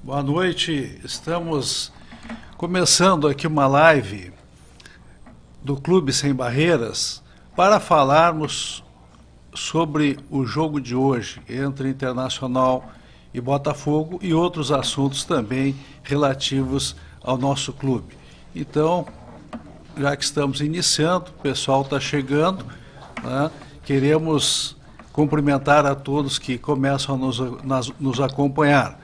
Boa noite, estamos começando aqui uma live do Clube Sem Barreiras para falarmos sobre o jogo de hoje entre Internacional e Botafogo e outros assuntos também relativos ao nosso clube. Então, já que estamos iniciando, o pessoal está chegando, né? Queremos cumprimentar a todos que começam a nos acompanhar.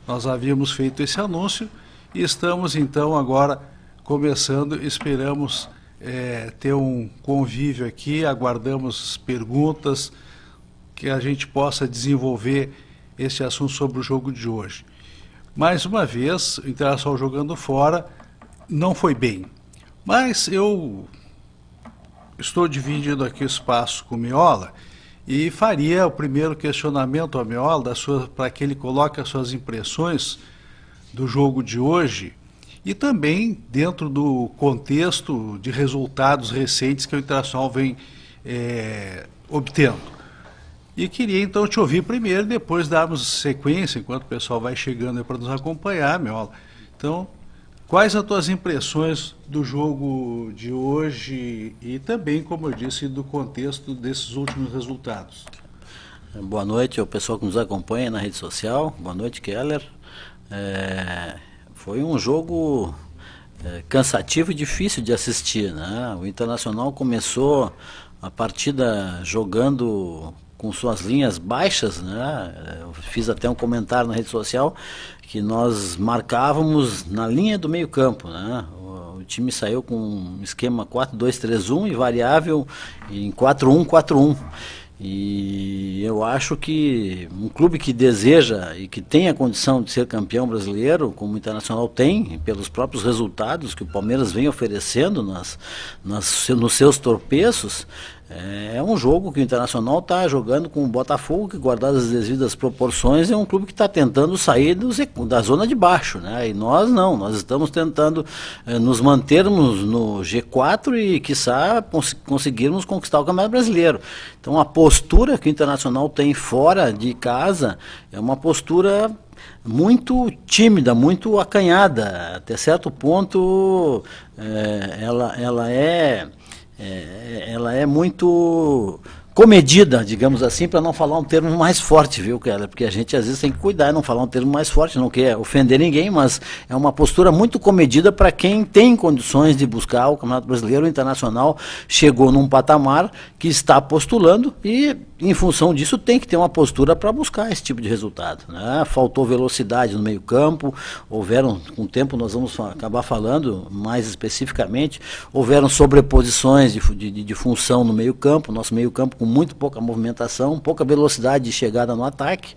Nós havíamos feito esse anúncio e estamos então agora começando, esperamos ter um convívio aqui, aguardamos perguntas, que a gente possa desenvolver esse assunto sobre o jogo de hoje. Mais uma vez, o Internacional jogando fora não foi bem, mas eu estou dividindo aqui o espaço com o Miola e faria o primeiro questionamento ao Miola para que ele coloque as suas impressões do jogo de hoje e também dentro do contexto de resultados recentes que o Internacional vem obtendo. E queria então te ouvir primeiro, depois darmos sequência, enquanto o pessoal vai chegando para nos acompanhar, Miola. Então, quais as tuas impressões do jogo de hoje e também, como eu disse, do contexto desses últimos resultados? Boa noite ao pessoal que nos acompanha na rede social. Boa noite, Keller. Foi um jogo cansativo e difícil de assistir, né? O Internacional começou a partida jogando com suas linhas baixas, né? Eu fiz até um comentário na rede social que nós marcávamos na linha do meio campo, né? O time saiu com um esquema 4-2-3-1 e variável em 4-1-4-1. E eu acho que um clube que deseja e que tem a condição de ser campeão brasileiro, como o Internacional tem, pelos próprios resultados que o Palmeiras vem oferecendo nos seus tropeços, é um jogo que o Internacional está jogando com o Botafogo, que, guardadas as devidas proporções, é um clube que está tentando sair da zona de baixo, né? E nós não, nós estamos tentando nos mantermos no G4 e, quiçá, conseguirmos conquistar o Campeonato Brasileiro. Então, a postura que o Internacional tem fora de casa é uma postura muito tímida, muito acanhada. Até certo ponto, ela é muito comedida, digamos assim, para não falar um termo mais forte, viu, Keller? Porque a gente às vezes tem que cuidar e não falar um termo mais forte, não quer ofender ninguém, mas é uma postura muito comedida para quem tem condições de buscar o Campeonato Brasileiro. O Internacional chegou num patamar que está postulando e, em função disso, tem que ter uma postura para buscar esse tipo de resultado, né? Faltou velocidade no meio campo, com o tempo nós vamos acabar falando mais especificamente, houveram sobreposições de função no meio campo, nosso meio campo com muito pouca movimentação, pouca velocidade de chegada no ataque,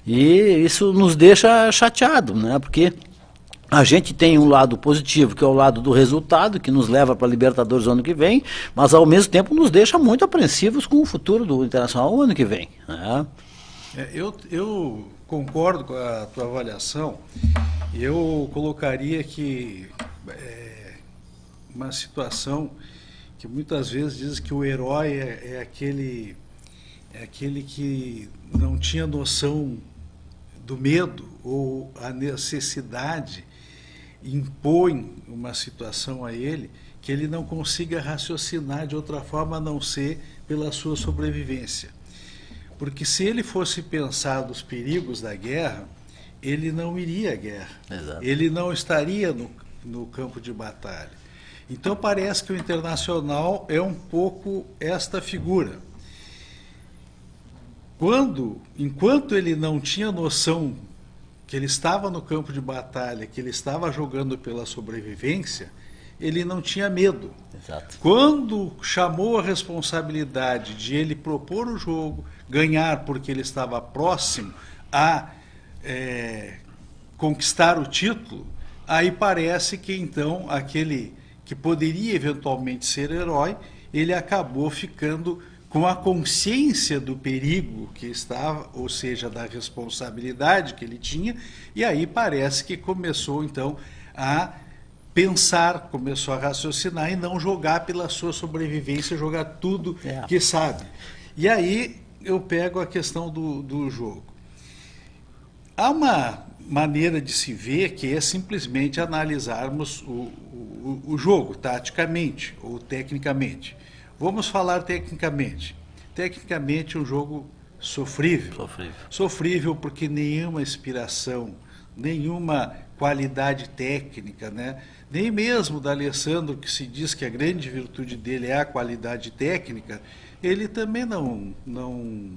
e isso nos deixa chateado, né? Porque a gente tem um lado positivo, que é o lado do resultado, que nos leva para a Libertadores no ano que vem, mas ao mesmo tempo nos deixa muito apreensivos com o futuro do Internacional no ano que vem, né? Eu concordo com a tua avaliação. Eu colocaria que uma situação que muitas vezes diz que o herói é aquele que não tinha noção do medo ou a necessidade impõe uma situação a ele que ele não consiga raciocinar de outra forma a não ser pela sua sobrevivência. Porque se ele fosse pensar dos perigos da guerra, ele não iria à guerra. Exato. Ele não estaria no campo de batalha. Então parece que o Internacional é um pouco esta figura. Enquanto ele não tinha noção que ele estava no campo de batalha, que ele estava jogando pela sobrevivência, ele não tinha medo. Exato. Quando chamou a responsabilidade de ele propor o jogo, ganhar porque ele estava próximo a conquistar o título, aí parece que então aquele que poderia eventualmente ser herói, ele acabou ficando com a consciência do perigo que estava, ou seja, da responsabilidade que ele tinha, e aí parece que começou então a pensar, começou a raciocinar e não jogar pela sua sobrevivência, jogar tudo que sabe. E aí eu pego a questão do jogo. Há maneira de se ver, que é simplesmente analisarmos o jogo taticamente ou tecnicamente. Vamos falar tecnicamente. Tecnicamente, um jogo sofrível. Sofrível porque nenhuma inspiração, nenhuma qualidade técnica, né? Nem mesmo da Alessandro, que se diz que a grande virtude dele é a qualidade técnica, ele também não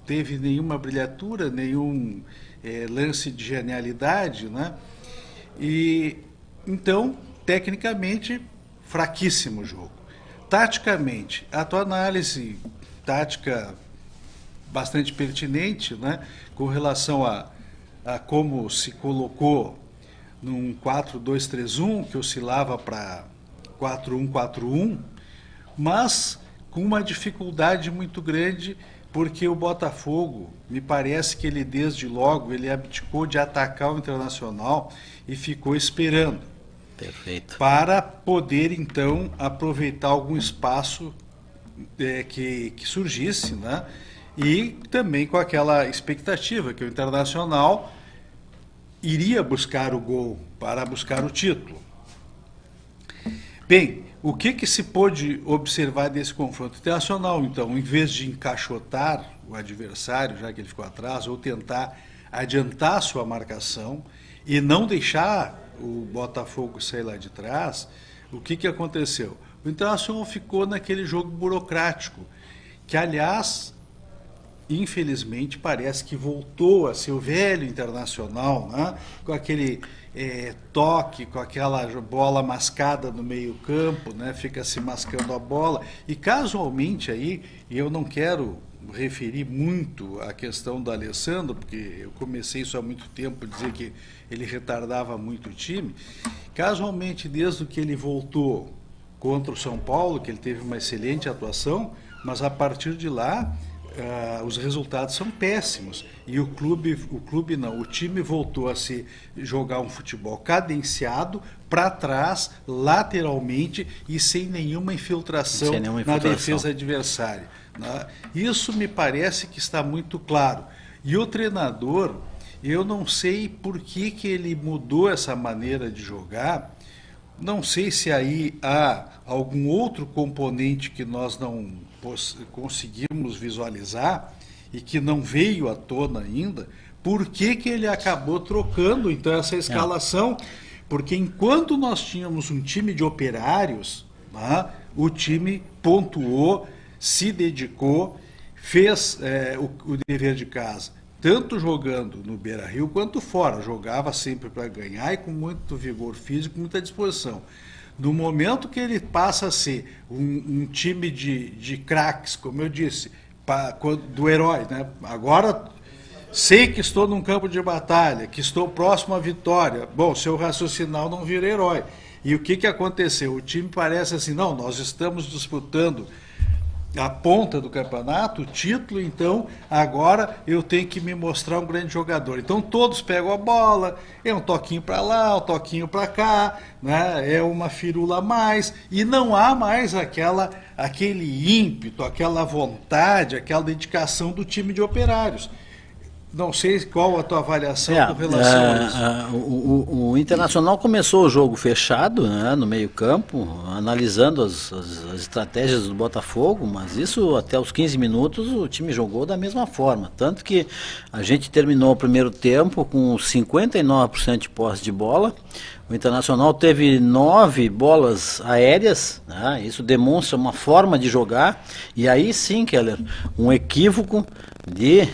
teve nenhuma brilhatura, nenhum lance de genialidade, né? E então, tecnicamente, fraquíssimo o jogo. Taticamente, a tua análise tática bastante pertinente, né, com relação a como se colocou num 4-2-3-1, que oscilava para 4-1-4-1, mas com uma dificuldade muito grande, porque o Botafogo, me parece que ele desde logo, ele abdicou de atacar o Internacional e ficou esperando. Perfeito. Para poder, então, aproveitar algum espaço que surgisse, né? E também com aquela expectativa que o Internacional iria buscar o gol para buscar o título. Bem, o que se pôde observar desse confronto internacional, então, em vez de encaixotar o adversário, já que ele ficou atrás, ou tentar adiantar a sua marcação e não deixar o Botafogo sair lá de trás, o que aconteceu? O Internacional ficou naquele jogo burocrático, que, aliás, infelizmente, parece que voltou a ser o velho Internacional, né? Com aquele toque, com aquela bola mascada no meio campo, né? Fica se mascando a bola. E casualmente aí, e eu não quero referir muito a questão do Alessandro, porque eu comecei isso há muito tempo, dizer que ele retardava muito o time. Casualmente, desde que ele voltou contra o São Paulo, que ele teve uma excelente atuação, mas a partir de lá os resultados são péssimos. E o time voltou a se jogar um futebol cadenciado, para trás, lateralmente e sem nenhuma infiltração na defesa adversária. Né? Isso me parece que está muito claro. E o treinador, eu não sei por que ele mudou essa maneira de jogar. Não sei se aí há algum outro componente que nós não conseguimos visualizar e que não veio à tona ainda. Por que ele acabou trocando, então, essa escalação? Porque enquanto nós tínhamos um time de operários, né, o time pontuou, se dedicou, fez o dever de casa, tanto jogando no Beira-Rio quanto fora. Jogava sempre para ganhar e com muito vigor físico, muita disposição. No momento que ele passa a ser um time de craques, como eu disse, do herói, né? Agora sei que estou num campo de batalha, que estou próximo à vitória. Bom, se eu raciocinar, não vira herói. E o que aconteceu? O time parece assim, não, nós estamos disputando a ponta do campeonato, o título, então agora eu tenho que me mostrar um grande jogador. Então todos pegam a bola, é um toquinho para lá, um toquinho para cá, né? É uma firula a mais, e não há mais aquele ímpeto, aquela vontade, aquela dedicação do time de operários. Não sei qual a tua avaliação com relação a isso. O Internacional começou o jogo fechado, né, no meio campo, analisando as estratégias do Botafogo, mas isso até os 15 minutos o time jogou da mesma forma. Tanto que a gente terminou o primeiro tempo com 59% de posse de bola. O Internacional teve 9 bolas aéreas, né? Isso demonstra uma forma de jogar. E aí sim, Keller, um equívoco de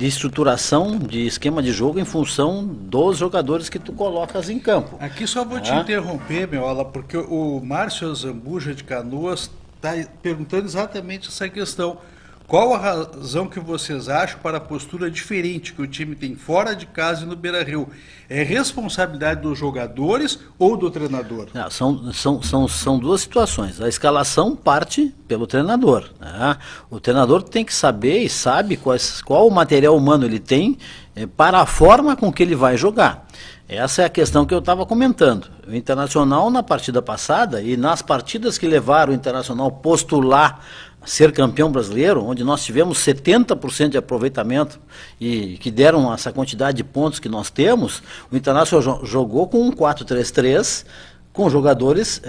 estruturação, de esquema de jogo em função dos jogadores que tu colocas em campo. Aqui só vou te interromper, Meola, porque o Márcio Zambuja de Canoas está perguntando exatamente essa questão. Qual a razão que vocês acham para a postura diferente que o time tem fora de casa e no Beira-Rio? É responsabilidade dos jogadores ou do treinador? Não, são duas situações. A escalação parte pelo treinador, né? O treinador tem que saber e sabe qual o material humano ele tem para a forma com que ele vai jogar. Essa é a questão que eu estava comentando. O Internacional, na partida passada e nas partidas que levaram o Internacional postular ser campeão brasileiro, onde nós tivemos 70% de aproveitamento e que deram essa quantidade de pontos que nós temos, o Internacional jogou com um 4-3-3, com jogadores,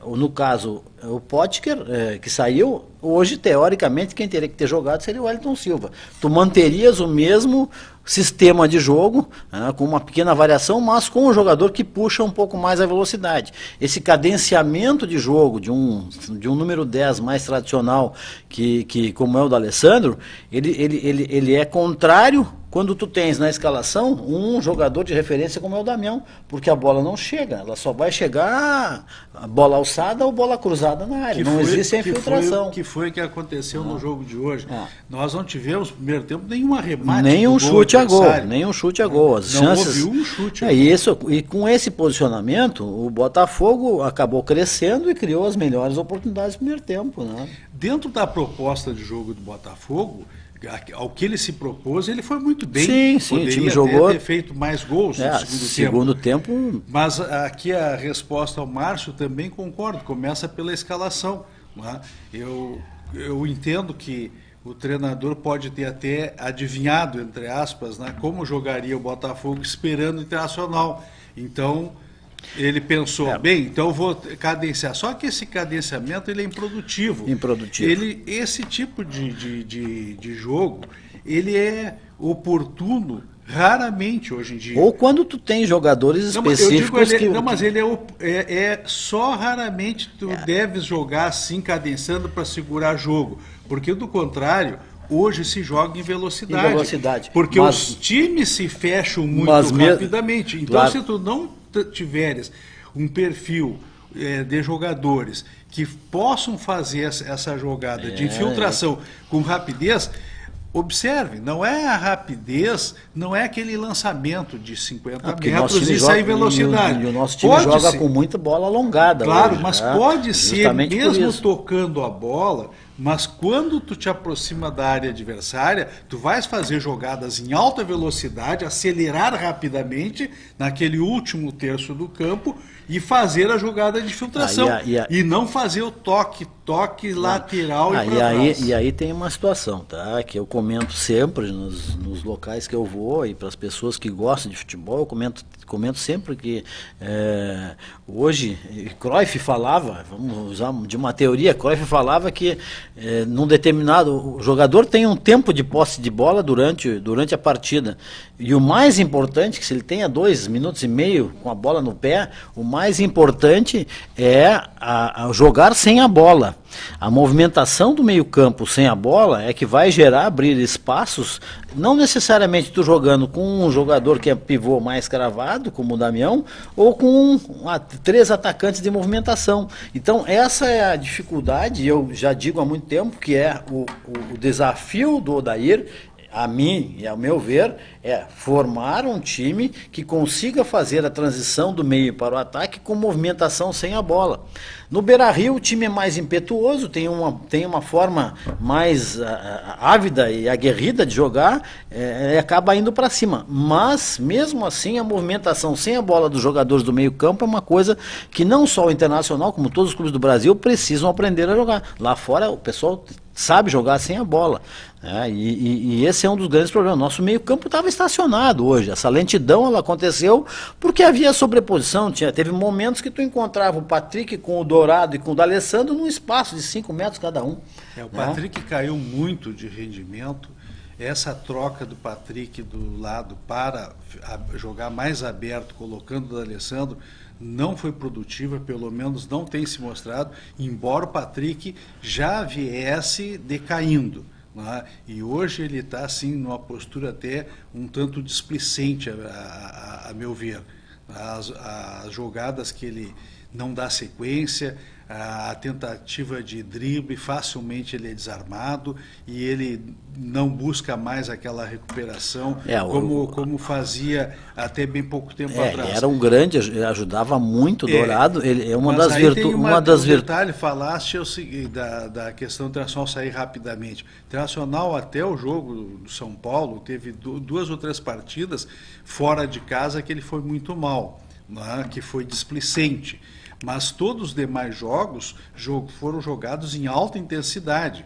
no caso, o Potker, que saiu, hoje, teoricamente, quem teria que ter jogado seria o Wellington Silva. Tu manterias o mesmo sistema de jogo, com uma pequena variação, mas com um jogador que puxa um pouco mais a velocidade. Esse cadenciamento de jogo de um número 10 mais tradicional, como é o do Alessandro, ele é contrário quando tu tens na escalação um jogador de referência como é o Damião, porque a bola não chega, ela só vai chegar a bola alçada ou bola cruzada na área, não existe a infiltração. Que foi que aconteceu no jogo de hoje. Nós não tivemos no primeiro tempo nenhum arremate, nenhum chute a gol, nenhum chute a gol. As chances, houve um chute a gol. E com esse posicionamento, o Botafogo acabou crescendo e criou as melhores oportunidades no primeiro tempo, né? Dentro da proposta de jogo do Botafogo, ao que ele se propôs, ele foi muito bem. Sim, o time jogou, ter feito mais gols no segundo tempo. Mas aqui a resposta ao Márcio também concordo, começa pela escalação. Né? Eu entendo que o treinador pode ter até adivinhado, entre aspas, né, como jogaria o Botafogo esperando o Internacional. Então, ele pensou, bem, então eu vou cadenciar. Só que esse cadenciamento ele é improdutivo. Esse tipo de jogo, ele é oportuno raramente hoje em dia. Ou quando tu tem jogadores específicos mas ele é só raramente tu deves jogar assim, cadenciando para segurar jogo. Porque, do contrário, hoje se joga em velocidade. Porque os times se fecham muito rapidamente. Então, se tu não tiveres um perfil de jogadores que possam fazer essa jogada de infiltração com rapidez, observe, não é a rapidez, não é aquele lançamento de 50 metros e sair velocidade. E o nosso time joga com muita bola alongada. Claro, hoje, mas pode ser, mesmo tocando a bola, mas quando tu te aproxima da área adversária, tu vais fazer jogadas em alta velocidade, acelerar rapidamente naquele último terço do campo e fazer a jogada de infiltração. E não fazer o toque lateral e para trás. E aí tem uma situação, tá? Que eu comento sempre nos locais que eu vou e para as pessoas que gostam de futebol, eu comento sempre que hoje, Cruyff falava, vamos usar de uma teoria, Cruyff falava que num determinado, o jogador tem um tempo de posse de bola durante a partida, e o mais importante, que se ele tenha 2 minutos e meio com a bola no pé, o mais importante é a jogar sem a bola. A movimentação do meio-campo sem a bola é que vai abrir espaços, não necessariamente tu jogando com um jogador que é pivô mais cravado, como o Damião, ou com 3 atacantes de movimentação. Então, essa é a dificuldade, eu já digo há muito tempo, que é o desafio do Odair, a mim e ao meu ver, é formar um time que consiga fazer a transição do meio para o ataque com movimentação sem a bola. No Beira-Rio o time é mais impetuoso, tem uma forma mais ávida e aguerrida de jogar, acaba indo para cima. Mas, mesmo assim, a movimentação sem a bola dos jogadores do meio campo é uma coisa que não só o Internacional, como todos os clubes do Brasil, precisam aprender a jogar. Lá fora o pessoal sabe jogar sem a bola. E esse é um dos grandes problemas. Nosso meio campo estava estacionado hoje. Essa lentidão ela aconteceu porque havia sobreposição. Teve momentos que tu encontrava o Patrick com o Dourado e com o D'Alessandro num espaço de 5 metros cada um. O Patrick caiu muito de rendimento. Essa troca do Patrick do lado para jogar mais aberto, colocando o D'Alessandro, não foi produtiva, pelo menos não tem se mostrado, embora o Patrick já viesse decaindo. E hoje ele está assim numa postura até um tanto displicente, a meu ver. As jogadas que ele não dá sequência, a tentativa de drible, facilmente ele é desarmado e ele não busca mais aquela recuperação como fazia até bem pouco tempo atrás. Era um grande, ajudava muito o Dourado. Ele é uma das detalhe, falaste da questão do Internacional sair rapidamente. O Internacional, até o jogo do São Paulo, teve 2 ou 3 partidas fora de casa que ele foi muito mal. né, que foi displicente. Mas todos os demais jogos foram jogados em alta intensidade.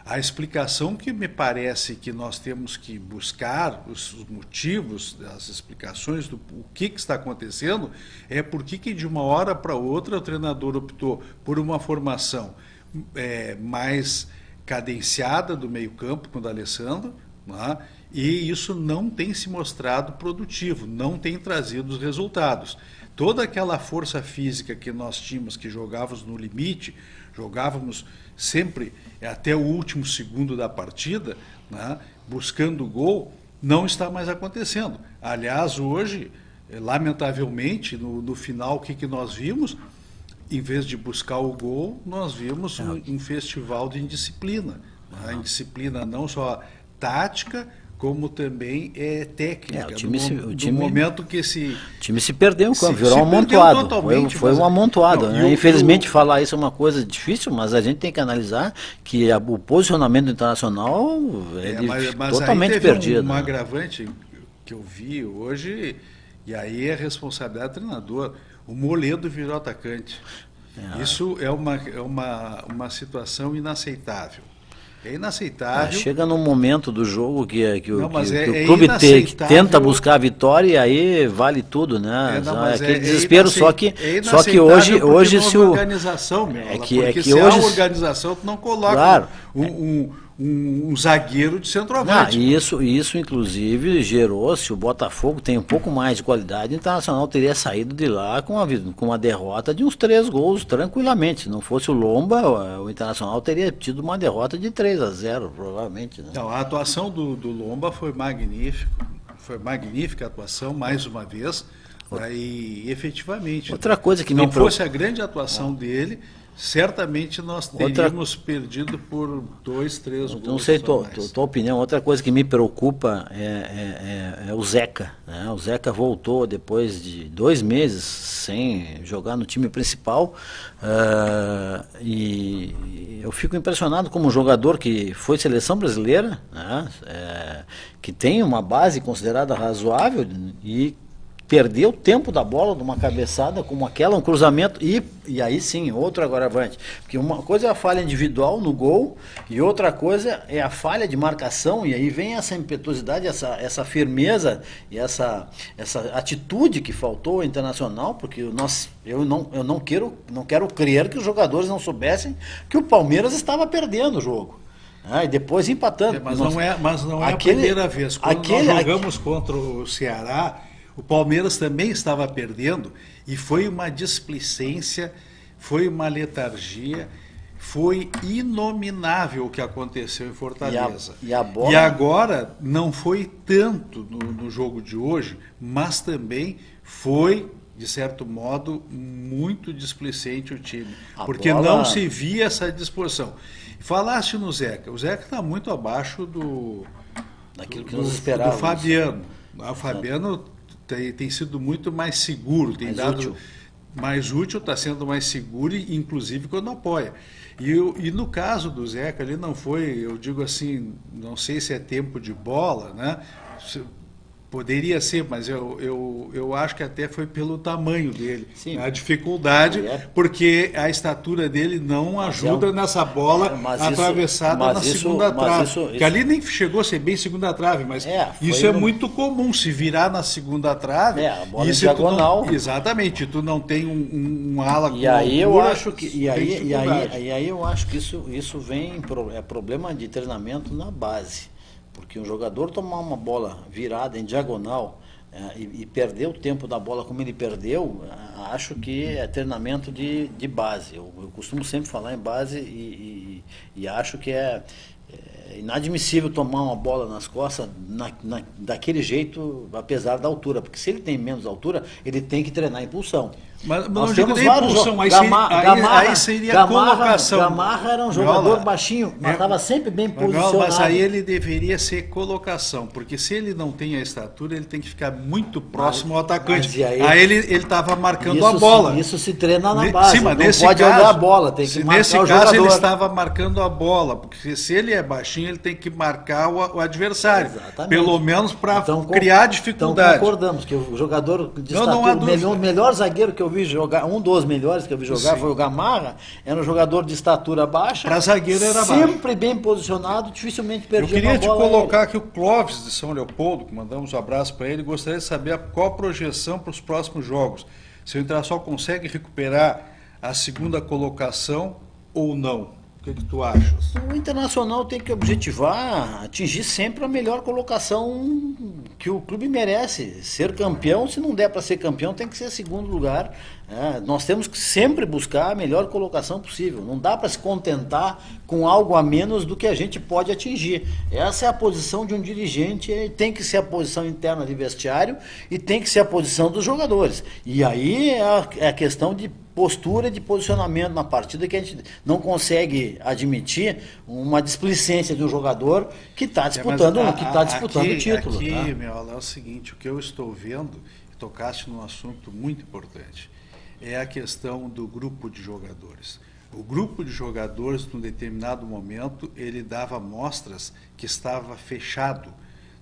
A explicação que me parece que nós temos que buscar, os motivos, as explicações do o que está acontecendo, é por que de uma hora para outra o treinador optou por uma formação mais cadenciada do meio-campo com o D'Alessandro, né? E isso não tem se mostrado produtivo, não tem trazido os resultados. Toda aquela força física que nós tínhamos, que jogávamos no limite, jogávamos sempre até o último segundo da partida, né, buscando o gol, não está mais acontecendo. Aliás, hoje, lamentavelmente, no final, o que nós vimos? Em vez de buscar o gol, nós vimos um festival de indisciplina. Né? Indisciplina não só tática, como também técnica. O time, momento que o time se perdeu, virou um amontoado. Foi um amontoado. Não, né? Infelizmente, falar isso é uma coisa difícil, mas a gente tem que analisar que o posicionamento internacional mas totalmente aí teve perdido. Um agravante que eu vi hoje, e aí é responsabilidade do treinador. O Moledo virou atacante. Isso é uma situação inaceitável. É inaceitável. Chega num momento do jogo que o clube que tenta buscar a vitória e aí vale tudo, né? Aquele desespero, só que hoje se o organização, porque se hoje a organização tu não coloca claro, um zagueiro de centroavante. Isso inclusive gerou, se o Botafogo tem um pouco mais de qualidade, o Internacional teria saído de lá com uma derrota de uns 3 gols tranquilamente. Se não fosse o Lomba, o Internacional teria tido uma derrota de 3-0, provavelmente. Né? Não, a atuação do Lomba foi magnífica a atuação, mais uma vez. E efetivamente, outra coisa que não fosse a grande atuação dele, certamente nós teríamos perdido por 2, 3 gols. Não sei tua opinião. Outra coisa que me preocupa é o Zeca. Né? O Zeca voltou depois de 2 meses sem jogar no time principal. E eu fico impressionado como um jogador que foi seleção brasileira, né? Que tem uma base considerada razoável e perdeu o tempo da bola numa cabeçada como aquela, um cruzamento, e aí sim, outro agravante. Porque uma coisa é a falha individual no gol, e outra coisa é a falha de marcação, e aí vem essa impetuosidade, essa firmeza e essa atitude que faltou ao Internacional, porque eu não quero crer que os jogadores não soubessem que o Palmeiras estava perdendo o jogo. E depois empatando. Mas não é a primeira vez. Quando nós jogamos contra o Ceará, o Palmeiras também estava perdendo e foi uma displicência, foi uma letargia, foi inominável o que aconteceu em Fortaleza. E agora não foi tanto no jogo de hoje, mas também foi, de certo modo, muito displicente o time, porque não se via essa disposição. Falaste no Zeca, o Zeca está muito abaixo daquilo que nós esperávamos. Do Fabiano. O Fabiano tem sido muito mais seguro, tem dado útil. Mais útil, está sendo mais seguro, inclusive quando apoia. E no caso do Zeca, ele não foi, eu digo assim, não sei se é tempo de bola, né? Poderia ser, mas eu acho que até foi pelo tamanho dele. Sim. A dificuldade, porque a estatura dele não ajuda nessa bola atravessada na segunda trave. Que ali nem chegou a ser bem segunda trave, mas isso é muito comum, se virar na segunda trave. A bola em diagonal. Exatamente, tu não tem um ala com aí eu acho que E aí eu acho que isso vem, é problema de treinamento na base. Porque um jogador tomar uma bola virada em diagonal e perder o tempo da bola como ele perdeu, acho que é treinamento de base. Eu costumo sempre falar em base e acho que é inadmissível tomar uma bola nas costas daquele jeito, apesar da altura. Porque se ele tem menos altura, ele tem que treinar a impulsão. Mas não digo nem impulsão, aí seria colocação. Gamarra era um jogador baixinho, mas estava sempre bem posicionado. Mas aí ele deveria ser colocação, porque se ele não tem a estatura, ele tem que ficar muito próximo ao atacante. Aí ele estava marcando a bola. Isso se treina na base, não pode olhar a bola, tem que marcar o jogador. Nesse caso ele estava marcando a bola, porque se ele é baixinho, certinho, ele tem que marcar o adversário. Exatamente. Pelo menos para Então, criar dificuldade. Então concordamos que o jogador de não há dúvida. o melhor zagueiro que eu vi jogar, um dos melhores que eu vi jogar, sim, foi o Gamarra, era um jogador de estatura baixa. Para zagueiro era baixo. Sempre bem posicionado, dificilmente perdia uma bola. Eu queria te colocar aqui o Clóvis de São Leopoldo, que mandamos um abraço para ele, gostaria de saber qual a projeção para os próximos jogos. Se o Internacional consegue recuperar a segunda colocação ou não? O que tu achas? O Internacional tem que objetivar atingir sempre a melhor colocação que o clube merece. Ser campeão, se não der para ser campeão, tem que ser segundo lugar. Nós temos que sempre buscar a melhor colocação possível. Não dá para se contentar com algo a menos do que a gente pode atingir. Essa é a posição de um dirigente, tem que ser a posição interna de vestiário e tem que ser a posição dos jogadores. E aí é a questão de postura, de posicionamento na partida, que a gente não consegue admitir uma displicência de um jogador que está disputando, o título. Aqui, tá? Meola, é o seguinte, o que eu estou vendo, tocaste num assunto muito importante, é a questão do grupo de jogadores. O grupo de jogadores, num determinado momento, ele dava mostras que estava fechado,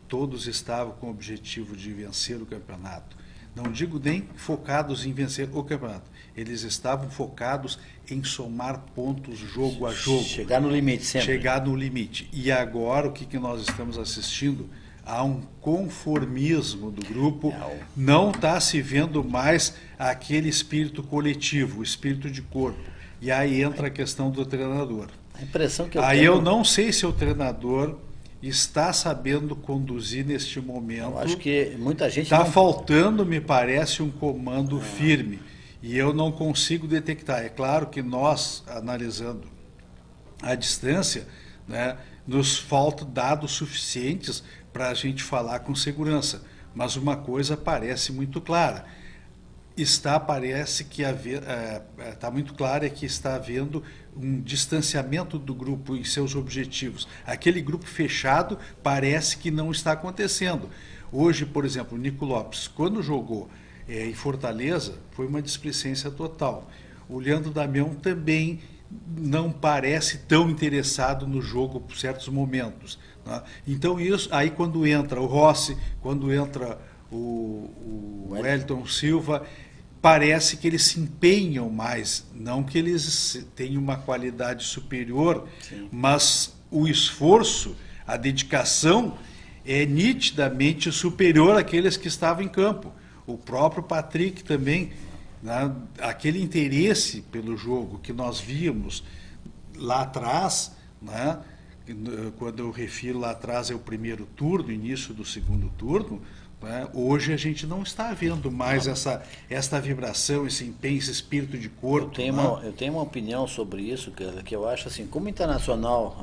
todos estavam com o objetivo de vencer o campeonato. Não digo nem focados em vencer o campeonato. Eles estavam focados em somar pontos jogo a jogo. Chegar no limite sempre. Chegar no limite. E agora o que nós estamos assistindo? Há um conformismo do grupo. Não está se vendo mais aquele espírito coletivo, o espírito de corpo. E aí entra a questão do treinador. A impressão que eu aí tenho... eu não sei se o treinador está sabendo conduzir neste momento. Eu acho que muita gente... Está faltando, me parece, um comando firme. E eu não consigo detectar. É claro que nós, analisando a distância, né, nos faltam dados suficientes para a gente falar com segurança. Mas uma coisa parece muito clara. Parece que está muito claro que está havendo um distanciamento do grupo em seus objetivos. Aquele grupo fechado parece que não está acontecendo. Hoje, por exemplo, o Nico Lopes, quando jogou em Fortaleza, foi uma displicência total. O Leandro Damião também não parece tão interessado no jogo por certos momentos. Né? Então, isso, aí quando entra o Rossi, quando entra o Wellington Silva, parece que eles se empenham mais, não que eles tenham uma qualidade superior, sim, mas o esforço, a dedicação é nitidamente superior àqueles que estavam em campo. O próprio Patrick também, né, aquele interesse pelo jogo que nós víamos lá atrás, né, quando eu refiro lá atrás é o primeiro turno, início do segundo turno, né, hoje a gente não está vendo mais essa vibração, esse empenho, esse espírito de corpo. Eu tenho uma opinião sobre isso, que eu acho assim, como o Internacional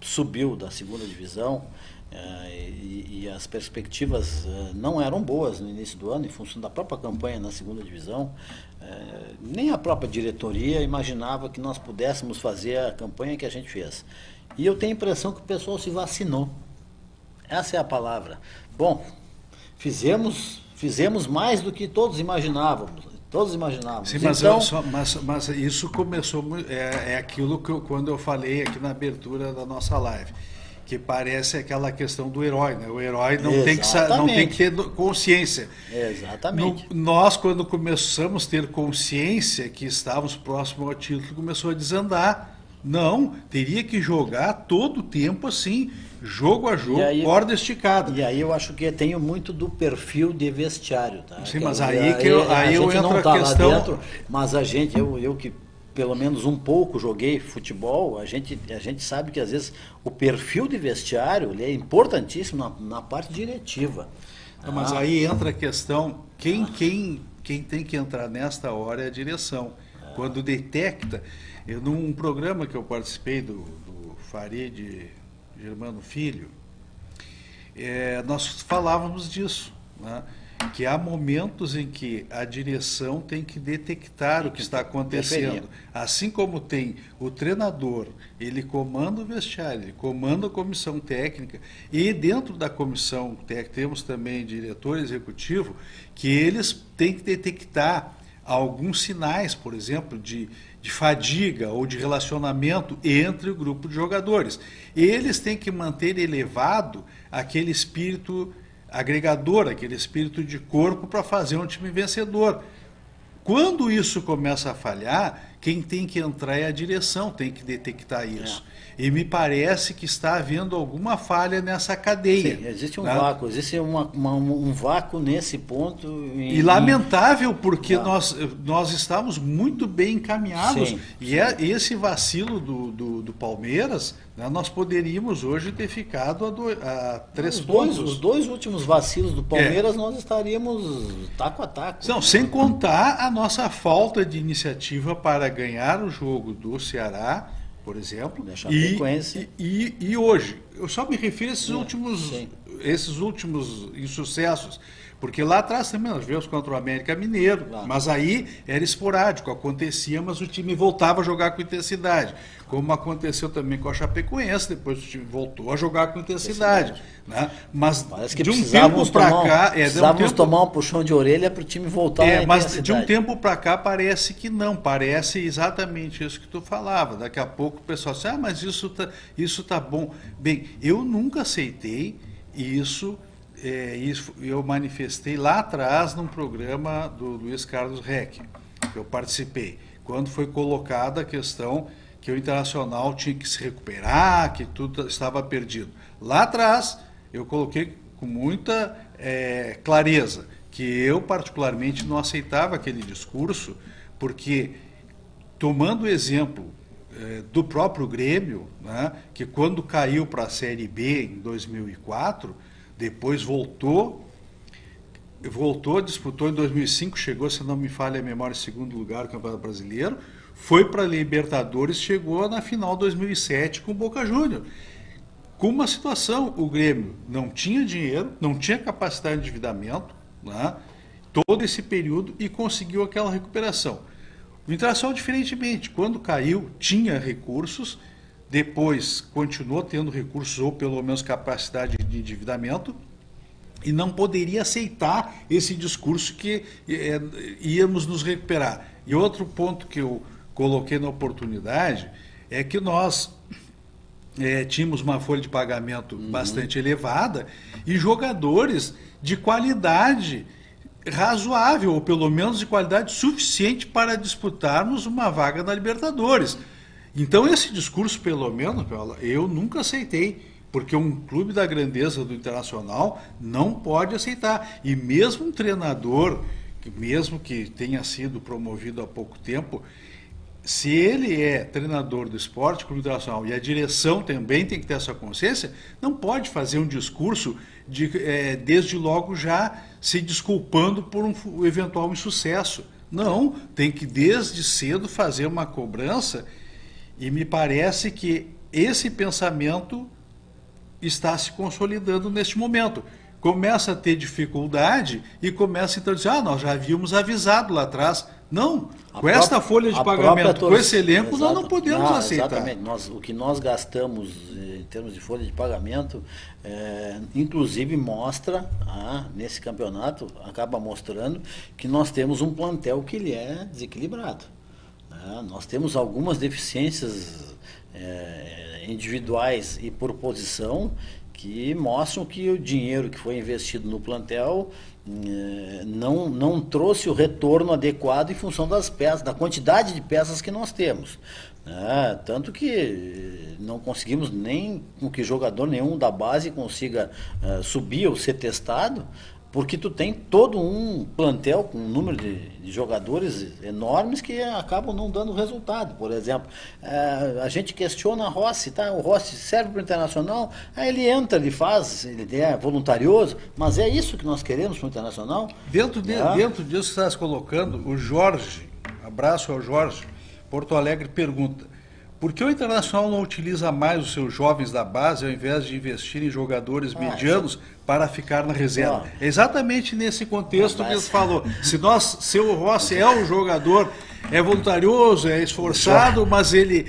subiu da segunda divisão, e as perspectivas não eram boas no início do ano, em função da própria campanha na segunda divisão, nem a própria diretoria imaginava que nós pudéssemos fazer a campanha que a gente fez. E eu tenho a impressão que o pessoal se vacinou. Essa é a palavra. Bom, fizemos mais do que todos imaginávamos. Sim, então, mas isso começou, aquilo que quando eu falei aqui na abertura da nossa live, que parece aquela questão do herói, né? O herói não tem que ter consciência. Exatamente. Nós, quando começamos a ter consciência que estávamos próximos ao título, começou a desandar. Não, teria que jogar todo o tempo assim, jogo a jogo, corda esticada. E aí eu acho que tenho muito do perfil de vestiário, tá? Sim, mas aí eu entro a questão... Lá dentro, mas a gente, eu que pelo menos um pouco joguei futebol, a gente sabe que às vezes o perfil de vestiário ele é importantíssimo na parte diretiva. Não, mas aí entra a questão, quem tem que entrar nesta hora é a direção. Quando detecta, num programa que eu participei do Farid Germano Filho, nós falávamos disso, né? Que há momentos em que a direção tem que detectar o que está acontecendo. Assim como tem o treinador, ele comanda o vestiário, ele comanda a comissão técnica, e dentro da comissão técnica temos também diretor executivo, que eles têm que detectar alguns sinais, por exemplo, de de fadiga ou de relacionamento entre o grupo de jogadores. Eles têm que manter elevado aquele espírito agregador, aquele espírito de corpo para fazer um time vencedor. Quando isso começa a falhar, quem tem que entrar é a direção, tem que detectar isso. E me parece que está havendo alguma falha nessa cadeia. Sim, existe um vácuo, existe um vácuo nesse ponto. E lamentável, porque nós estamos muito bem encaminhados. Sim, e esse vacilo do Palmeiras, né, nós poderíamos hoje ter ficado a 3 pontos. Os dois últimos vacilos do Palmeiras, nós estaríamos taco a taco. Não, sem contar a nossa falta de iniciativa para ganhar o jogo do Ceará, por exemplo, e hoje. Eu só me refiro a esses últimos insucessos, porque lá atrás também nós vimos contra o América Mineiro, mas aí era esporádico, acontecia, mas o time voltava a jogar com intensidade, como aconteceu também com a Chapecoense, depois o time voltou a jogar com intensidade. Né? Mas de um tempo para cá... precisávamos tomar um puxão de orelha para o time voltar a mas de um tempo para cá parece que não, parece exatamente isso que tu falava. Daqui a pouco o pessoal diz, mas isso tá bom. Bem, eu nunca aceitei isso eu manifestei lá atrás num programa do Luiz Carlos Reck, que eu participei, quando foi colocada a questão que o Internacional tinha que se recuperar, que tudo estava perdido. Lá atrás, eu coloquei com muita clareza que eu, particularmente, não aceitava aquele discurso, porque, tomando o exemplo do próprio Grêmio, né, que quando caiu para a Série B em 2004, depois voltou, disputou em 2005, chegou, se não me falha a memória, em segundo lugar no Campeonato Brasileiro, foi para a Libertadores, chegou na final 2007 com o Boca Juniors. Com uma situação, o Grêmio não tinha dinheiro, não tinha capacidade de endividamento, né, todo esse período, e conseguiu aquela recuperação. O Internacional, diferentemente, quando caiu, tinha recursos, depois continuou tendo recursos, ou pelo menos capacidade de endividamento, e não poderia aceitar esse discurso que íamos nos recuperar. E outro ponto que eu coloquei na oportunidade é que nós tínhamos uma folha de pagamento bastante elevada e jogadores de qualidade razoável, ou pelo menos de qualidade suficiente para disputarmos uma vaga na Libertadores. Então esse discurso, pelo menos, eu nunca aceitei, porque um clube da grandeza do Internacional não pode aceitar. E mesmo um treinador, mesmo que tenha sido promovido há pouco tempo, se ele é treinador do Esporte Clube Internacional e a direção também tem que ter essa consciência, não pode fazer um discurso desde logo já se desculpando por um eventual insucesso. Não, tem que desde cedo fazer uma cobrança. E me parece que esse pensamento está se consolidando neste momento. Começa a ter dificuldade e começa então a dizer, nós já havíamos avisado lá atrás. Não, com esta folha de pagamento, com esse elenco, nós não podemos aceitar. Exatamente, o que nós gastamos em termos de folha de pagamento, inclusive mostra, nesse campeonato, acaba mostrando que nós temos um plantel que ele é desequilibrado. Nós temos algumas deficiências individuais e por posição que mostram que o dinheiro que foi investido no plantel não trouxe o retorno adequado em função das peças, da quantidade de peças que nós temos. Tanto que não conseguimos nem com que jogador nenhum da base consiga subir ou ser testado, porque tu tem todo um plantel com um número de jogadores enormes que acabam não dando resultado. Por exemplo, a gente questiona Rossi, o Rossi serve para o Internacional, aí ele entra, ele faz, ele é voluntarioso, mas é isso que nós queremos para o Internacional? Dentro disso que você está colocando, o Jorge, abraço ao Jorge, Porto Alegre pergunta, por que o Internacional não utiliza mais os seus jovens da base ao invés de investir em jogadores medianos para ficar na reserva? É exatamente nesse contexto que ele falou. Se o Rossi é um jogador, é voluntarioso, é esforçado, mas ele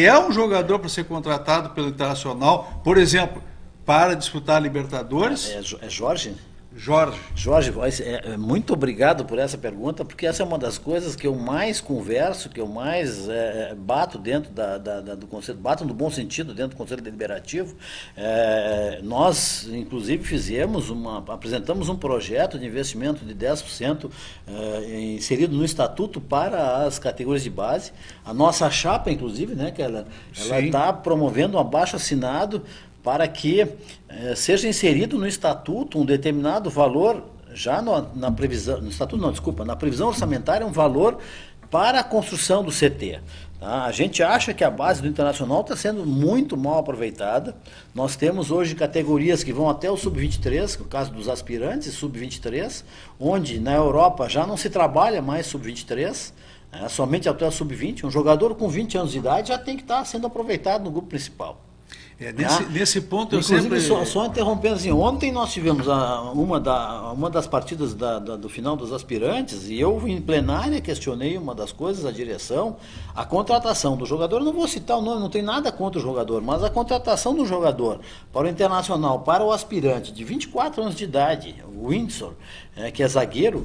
é um jogador para ser contratado pelo Internacional, por exemplo, para disputar a Libertadores. É Jorge? Jorge. Jorge, muito obrigado por essa pergunta, porque essa é uma das coisas que eu mais converso, que eu mais bato dentro do Conselho, bato no bom sentido dentro do Conselho Deliberativo. Nós, inclusive, apresentamos um projeto de investimento de 10% inserido no Estatuto para as categorias de base. A nossa chapa, inclusive, né, que ela está promovendo um abaixo-assinado para que seja inserido no Estatuto um determinado valor, já na previsão, no Estatuto não, desculpa, na previsão orçamentária, um valor para a construção do CT. Tá? A gente acha que a base do Internacional está sendo muito mal aproveitada. Nós temos hoje categorias que vão até o sub-23, no caso dos aspirantes, sub-23, onde na Europa já não se trabalha mais sub-23, somente até o sub-20. Um jogador com 20 anos de idade já tem que estar sendo aproveitado no grupo principal. Nesse ponto eu inclusive, sempre... só interrompendo assim, ontem nós tivemos uma das partidas do final dos aspirantes, e eu em plenária questionei uma das coisas, a direção, a contratação do jogador, eu não vou citar o nome, não tem nada contra o jogador, mas a contratação do jogador para o Internacional, para o aspirante de 24 anos de idade, o Whindersson, que é zagueiro,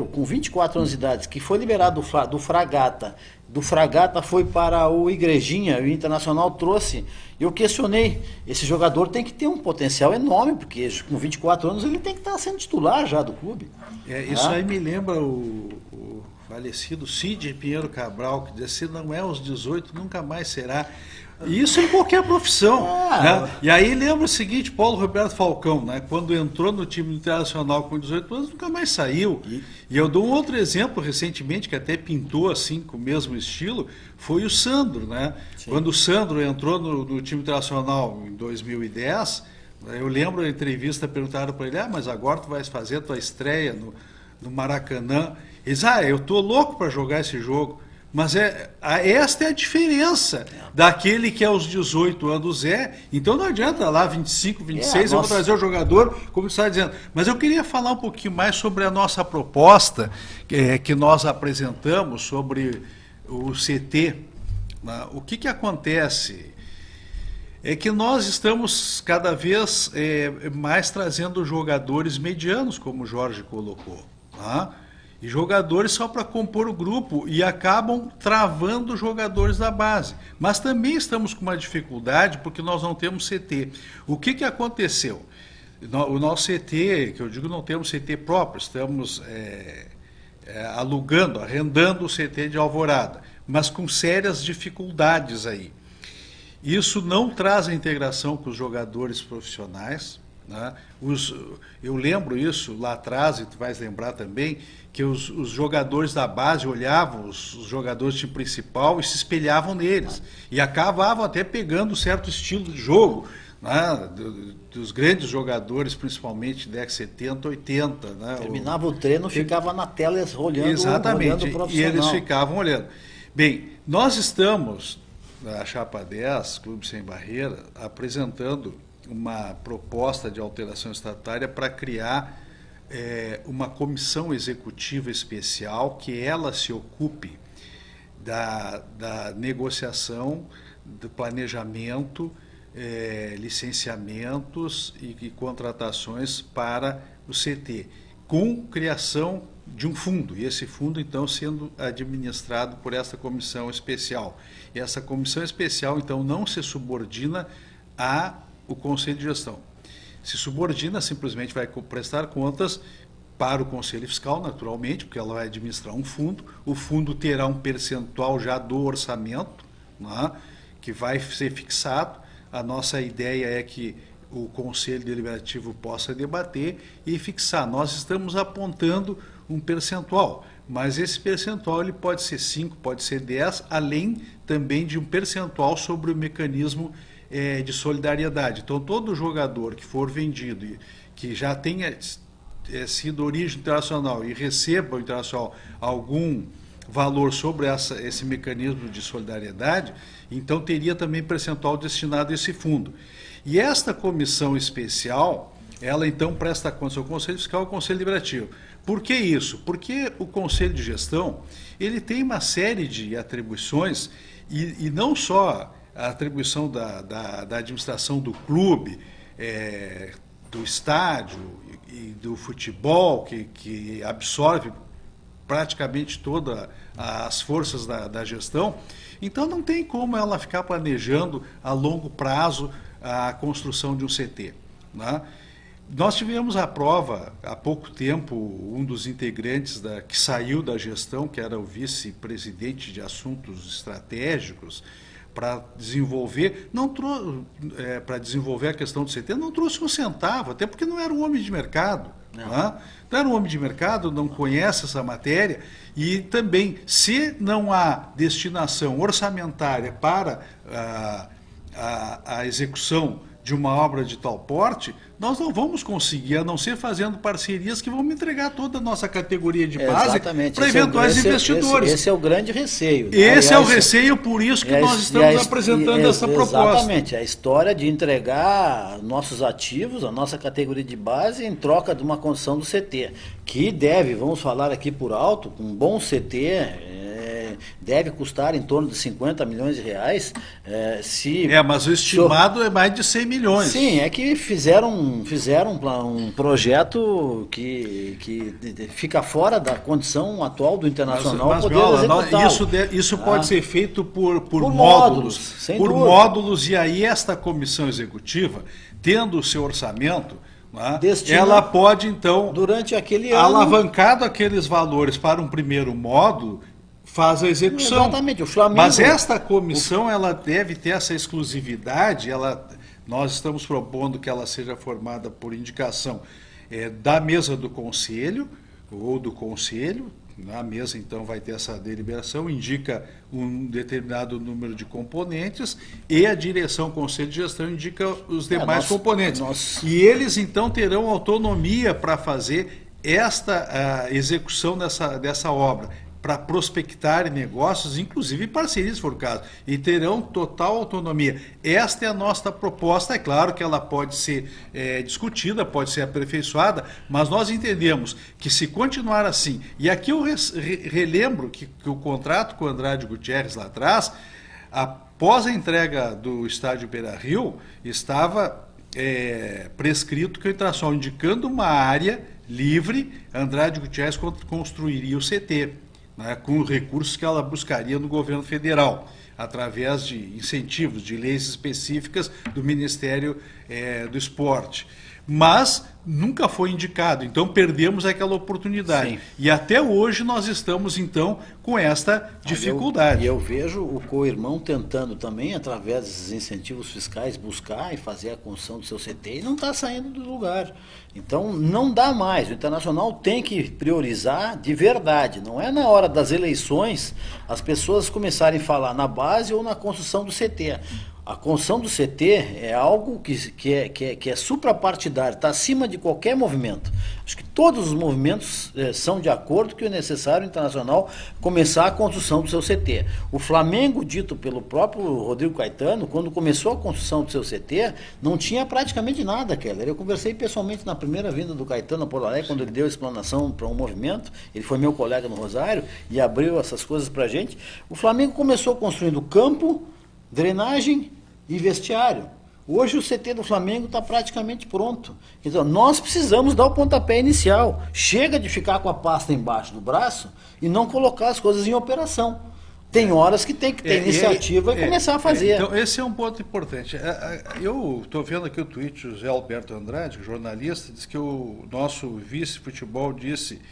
com 24 anos de idade, que foi liberado do Fragata, foi para o Igrejinha, o Internacional trouxe. Eu questionei, esse jogador tem que ter um potencial enorme, porque com 24 anos ele tem que estar sendo titular já do clube. Isso aí me lembra o falecido Cid Pinheiro Cabral, que disse: se não é aos 18, nunca mais será. Isso em qualquer profissão. Né? E aí lembra o seguinte, Paulo Roberto Falcão, né? Quando entrou no time internacional com 18 anos, nunca mais saiu. E eu dou um outro exemplo recentemente, que até pintou assim, com o mesmo estilo, foi o Sandro. Né? Quando o Sandro entrou no time internacional em 2010, eu lembro da entrevista, perguntaram para ele: mas agora tu vais fazer a tua estreia no Maracanã. Ele disse: eu estou louco para jogar esse jogo. Mas esta é a diferença daquele que aos 18 anos então não adianta lá 25, 26, eu vou trazer o jogador, como você está dizendo. Mas eu queria falar um pouquinho mais sobre a nossa proposta que nós apresentamos sobre o CT. Né? O que acontece é que nós estamos cada vez mais trazendo jogadores medianos, como o Jorge colocou. Tá? E jogadores só para compor o grupo e acabam travando os jogadores da base. Mas também estamos com uma dificuldade porque nós não temos CT. O que aconteceu? O nosso CT, que eu digo, não temos CT próprio, estamos arrendando o CT de Alvorada, mas com sérias dificuldades aí. Isso não traz a integração com os jogadores profissionais. Né? Eu lembro isso lá atrás, e tu vais lembrar também, que os jogadores da base olhavam os jogadores de time principal e se espelhavam neles. E acabavam até pegando um certo estilo de jogo, né? Dos grandes jogadores, principalmente da década de 70, 80. Né? Terminava o treino, ficava na tela olhando, exatamente, olhando o profissional. E eles ficavam olhando. Bem, nós estamos, na Chapa 10, Clube Sem Barreira, apresentando uma proposta de alteração estatutária para criar uma comissão executiva especial que ela se ocupe da negociação, do planejamento, licenciamentos e contratações para o CT, com criação de um fundo, e esse fundo então sendo administrado por essa comissão especial. E essa comissão especial então não se subordina ao Conselho de Gestão. Se subordina, simplesmente vai prestar contas para o Conselho Fiscal, naturalmente, porque ela vai administrar um fundo. O fundo terá um percentual já do orçamento, né, que vai ser fixado. A nossa ideia é que o Conselho Deliberativo possa debater e fixar. Nós estamos apontando um percentual, mas esse percentual ele pode ser 5, pode ser 10, além também de um percentual sobre o mecanismo de solidariedade. Então, todo jogador que for vendido e que já tenha sido origem internacional e receba o internacional algum valor sobre esse mecanismo de solidariedade, então teria também percentual destinado a esse fundo. E esta comissão especial, ela então presta contas ao Conselho Fiscal e ao Conselho Deliberativo. Por que isso? Porque o Conselho de Gestão ele tem uma série de atribuições e não só a atribuição da administração do clube, do estádio e do futebol, que absorve praticamente todas as forças da gestão, então não tem como ela ficar planejando a longo prazo a construção de um CT, né? Nós tivemos a prova, há pouco tempo, um dos integrantes que saiu da gestão, que era o vice-presidente de assuntos estratégicos, para desenvolver, para desenvolver a questão do CT, não trouxe um centavo, até porque não era um homem de mercado. Não era um homem de mercado, não conhece essa matéria, e também, se não há destinação orçamentária para a execução de uma obra de tal porte, nós não vamos conseguir, a não ser fazendo parcerias que vão entregar toda a nossa categoria de base para eventuais investidores. Esse é o grande receio. Né? Esse é o receio, por isso que nós estamos apresentando essa proposta. Exatamente, a história de entregar nossos ativos, a nossa categoria de base, em troca de uma construção do CT, que deve, vamos falar aqui por alto, um bom CT... deve custar em torno de 50 milhões de reais. Mas o estimado é mais de 100 milhões. Sim, é que fizeram um projeto que fica fora da condição atual do Internacional mas poder executá-lo. Isso pode ser feito por módulos, sem por dúvida. Módulos, e aí esta comissão executiva, tendo o seu orçamento, ela pode, então, durante aquele alavancado aqueles valores para um primeiro módulo, faz a execução. Exatamente, o Flamengo... Mas esta comissão, ela deve ter essa exclusividade, nós estamos propondo que ela seja formada por indicação da mesa do conselho, ou do conselho, a mesa então vai ter essa deliberação, indica um determinado número de componentes, e a direção, conselho de gestão, indica os demais componentes. E eles então terão autonomia para fazer esta execução dessa obra, para prospectar negócios, inclusive parcerias, se for o caso, e terão total autonomia. Esta é a nossa proposta. É claro que ela pode ser discutida, pode ser aperfeiçoada, mas nós entendemos que, se continuar assim, e aqui eu relembro que o contrato com o Andrade Gutierrez lá atrás, após a entrega do estádio Beira-Rio, estava prescrito que o Internacional, indicando uma área livre, Andrade Gutierrez construiria o CT. Com recursos que ela buscaria no governo federal, através de incentivos, de leis específicas do Ministério do Esporte. Mas nunca foi indicado, então perdemos aquela oportunidade. Sim. E até hoje nós estamos, então, com esta dificuldade. Eu vejo o co-irmão tentando também, através desses incentivos fiscais, buscar e fazer a construção do seu CT, e não está saindo do lugar. Então, não dá mais. O Internacional tem que priorizar de verdade. Não é na hora das eleições as pessoas começarem a falar na base ou na construção do CT. A construção do CT é algo que é suprapartidário, está acima de qualquer movimento. Acho que todos os movimentos são de acordo que é necessário o Internacional começar a construção do seu CT. O Flamengo, dito pelo próprio Rodrigo Caetano, quando começou a construção do seu CT, não tinha praticamente nada, Keller. Eu conversei pessoalmente na primeira vinda do Caetano a Porto Alegre, quando ele deu a explanação para um movimento. Ele foi meu colega no Rosário e abriu essas coisas para a gente. O Flamengo começou construindo campo, drenagem e vestiário. Hoje o CT do Flamengo está praticamente pronto. Então, nós precisamos dar o pontapé inicial. Chega de ficar com a pasta embaixo do braço e não colocar as coisas em operação. Tem horas que tem que ter iniciativa e começar a fazer. Então, esse é um ponto importante. Eu estou vendo aqui o tweet do José Alberto Andrade, jornalista, diz que o nosso vice-futebol disse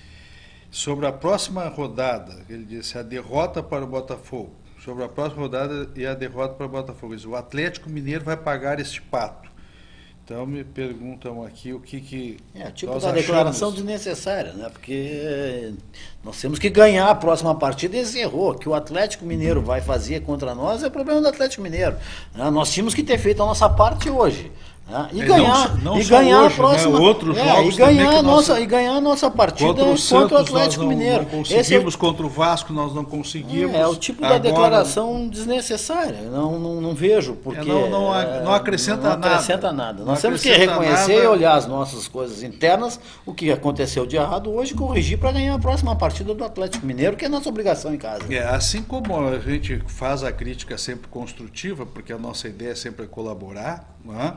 sobre a próxima rodada, ele disse a derrota para o Botafogo. Sobre a próxima rodada e a derrota para o Botafogo. O Atlético Mineiro vai pagar este pato. Então me perguntam aqui o que tipo nós da achamos. Declaração desnecessária, né? Porque nós temos que ganhar a próxima partida e encerrou. O que o Atlético Mineiro vai fazer contra nós é problema do Atlético Mineiro. Nós tínhamos que ter feito a nossa parte hoje. E ganhar, não e ganhar hoje, a próxima, outros jogos e ganhar também e ganhar a nossa partida contra o Santos, contra o Atlético Mineiro. Não conseguimos, contra o Vasco nós não conseguimos. É o tipo da declaração desnecessária. Não vejo, porque não acrescenta nada. Nós temos que reconhecer e olhar as nossas coisas internas, o que aconteceu de errado hoje, corrigir para ganhar a próxima partida do Atlético Mineiro, que é a nossa obrigação em casa. Assim como a gente faz a crítica sempre construtiva, porque a nossa ideia sempre é colaborar, não é?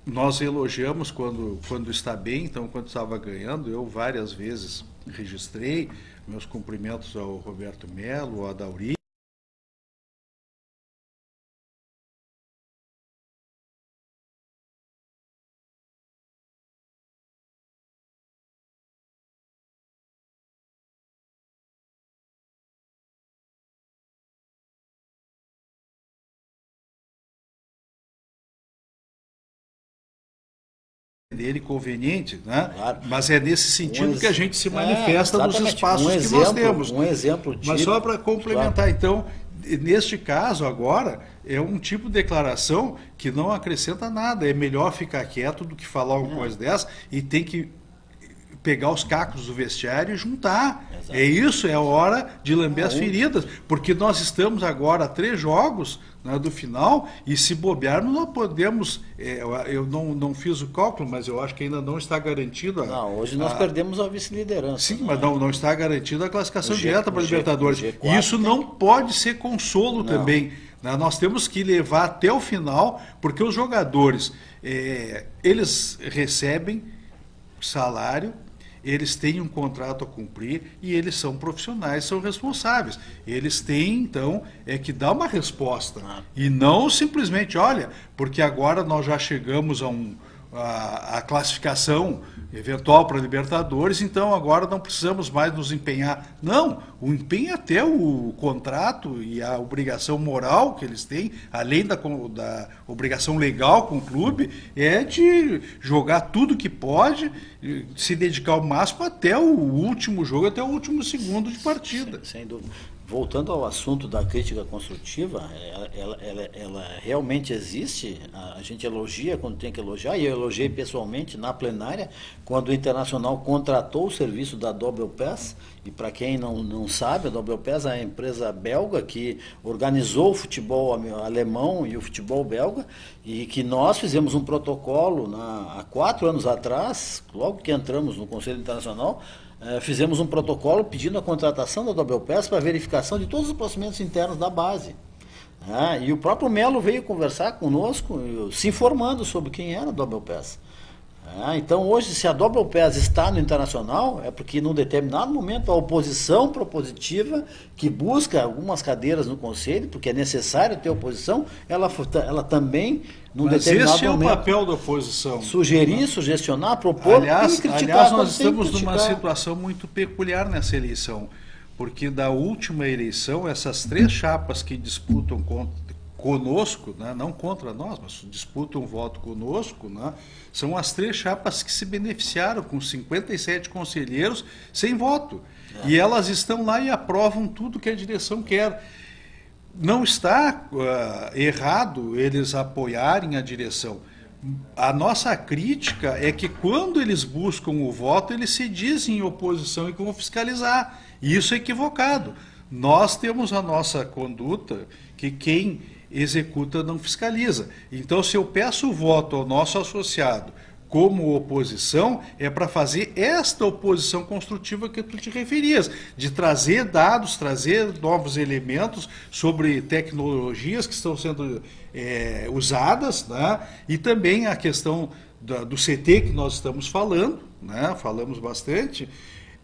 nós elogiamos quando está bem, então quando estava ganhando, eu várias vezes registrei meus cumprimentos ao Roberto Melo, ao Adauri. Dele conveniente, né? Claro. Mas é nesse sentido que a gente se manifesta nos Exatamente. espaços que nós temos. Um exemplo Mas só para complementar, claro. então, neste caso agora, é um tipo de declaração que não acrescenta nada. É melhor ficar quieto do que falar uma coisa dessa e tem que pegar os cacos do vestiário e juntar. Exato. É isso, é a hora de lamber as feridas, porque nós estamos agora a 3 jogos, né, do final, e se bobear, nós podemos, eu não fiz o cálculo, mas eu acho que ainda não está garantido. Não, hoje nós perdemos a vice-liderança. Sim, mas não está garantida a classificação direta para a o Libertadores. G4 Isso não pode ser consolo também. Né? Nós temos que levar até o final, porque os jogadores, eles recebem salário, eles têm um contrato a cumprir e eles são profissionais, são responsáveis. Eles têm, então, que dar uma resposta. E não simplesmente, olha, porque agora nós já chegamos a classificação eventual para a Libertadores, então agora não precisamos mais nos empenhar. Não, o empenho até o contrato e a obrigação moral que eles têm, além da obrigação legal com o clube, é de jogar tudo que pode, se dedicar ao máximo até o último jogo, até o último segundo de partida. Sem dúvida. Voltando ao assunto da crítica construtiva, ela realmente existe, a gente elogia quando tem que elogiar, e eu elogiei pessoalmente na plenária, quando o Internacional contratou o serviço da Double Pass, e para quem não sabe, a Double Pass é a empresa belga que organizou o futebol alemão e o futebol belga, e que nós fizemos um protocolo há 4 anos atrás, logo que entramos no Conselho Internacional, fizemos um protocolo pedindo a contratação da Double Pass para verificação de todos os procedimentos internos da base. E o próprio Melo veio conversar conosco, se informando sobre quem era a Double Pass. Então hoje, se a Double Pass está no Internacional, é porque num determinado momento a oposição propositiva, que busca algumas cadeiras no Conselho, porque é necessário ter oposição, ela também, num determinado esse é momento, o papel da oposição. Sugerir, sugestionar, propor aliás, e criticar. Aliás, nós estamos numa situação muito peculiar nessa eleição, porque da última eleição, essas 3 chapas que disputam conosco, né, não contra nós, mas disputam um voto conosco, né, são as 3 chapas que se beneficiaram com 57 conselheiros sem voto. E elas estão lá e aprovam tudo que a direção quer. Não está errado eles apoiarem a direção. A nossa crítica é que quando eles buscam o voto, eles se dizem em oposição e que vão fiscalizar. E isso é equivocado. Nós temos a nossa conduta que quem executa não fiscaliza. Então, se eu peço o voto ao nosso associado como oposição, é para fazer esta oposição construtiva que tu te referias, de trazer dados, trazer novos elementos sobre tecnologias que estão sendo usadas, né? E também a questão do CT que nós estamos falando, né? Falamos bastante,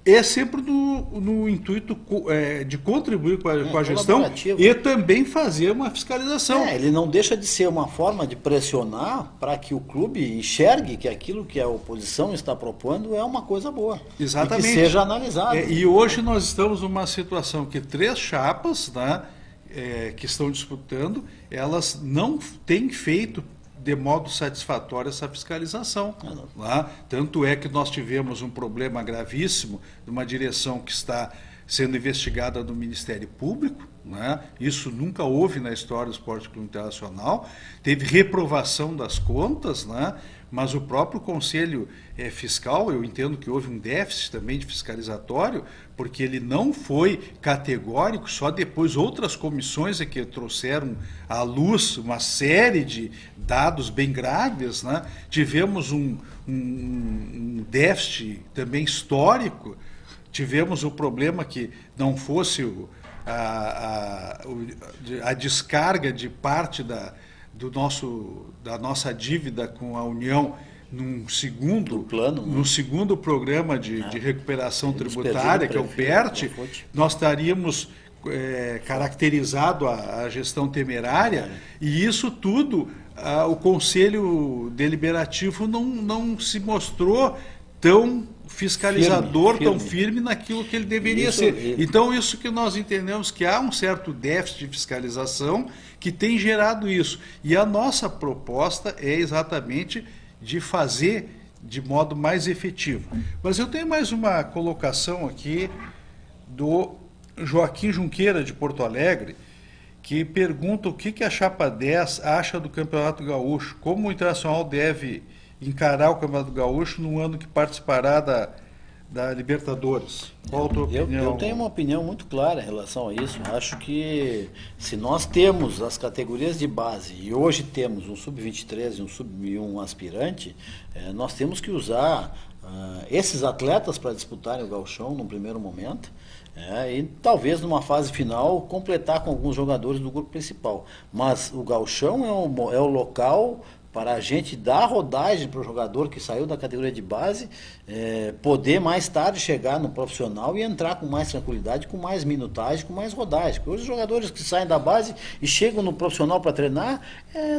é sempre no intuito de contribuir com a gestão e também fazer uma fiscalização. Ele não deixa de ser uma forma de pressionar para que o clube enxergue que aquilo que a oposição está propondo é uma coisa boa. Exatamente. E que seja analisado. E hoje nós estamos numa situação que 3 chapas, né, que estão disputando, elas não têm feito de modo satisfatório essa fiscalização. Tanto é que nós tivemos um problema gravíssimo de uma direção que está sendo investigada no Ministério Público, né? Isso nunca houve na história do Esporte Clube Internacional. Teve reprovação das contas, né? Mas o próprio Conselho Fiscal, eu entendo que houve um déficit também de fiscalizatório, porque ele não foi categórico, só depois outras comissões é que trouxeram à luz uma série de dados bem graves, né? Tivemos um déficit também histórico, tivemos o problema que não fosse a descarga de parte da nossa dívida com a União num segundo plano, no segundo programa de recuperação tributária, que é o PERT, nós estaríamos caracterizado a gestão temerária, e isso tudo o Conselho Deliberativo não se mostrou tão fiscalizador, tão firme naquilo que ele deveria ser. Então, isso que nós entendemos, que há um certo déficit de fiscalização que tem gerado isso. E a nossa proposta é exatamente de fazer de modo mais efetivo. Mas eu tenho mais uma colocação aqui do Joaquim Junqueira, de Porto Alegre, que pergunta o que a Chapa 10 acha do Campeonato Gaúcho, como o Internacional deve encarar o Campeonato Gaúcho no ano que participará da Libertadores. Qual a tua opinião? Eu tenho uma opinião muito clara em relação a isso. Acho que se nós temos as categorias de base, e hoje temos um sub-23 e um sub-1 aspirante, nós temos que usar esses atletas para disputarem o gauchão num primeiro momento, e talvez numa fase final completar com alguns jogadores do grupo principal. Mas o gauchão é o local para a gente dar rodagem para o jogador que saiu da categoria de base, poder mais tarde chegar no profissional e entrar com mais tranquilidade, com mais minutagem, com mais rodagem. Porque hoje os jogadores que saem da base e chegam no profissional para treinar,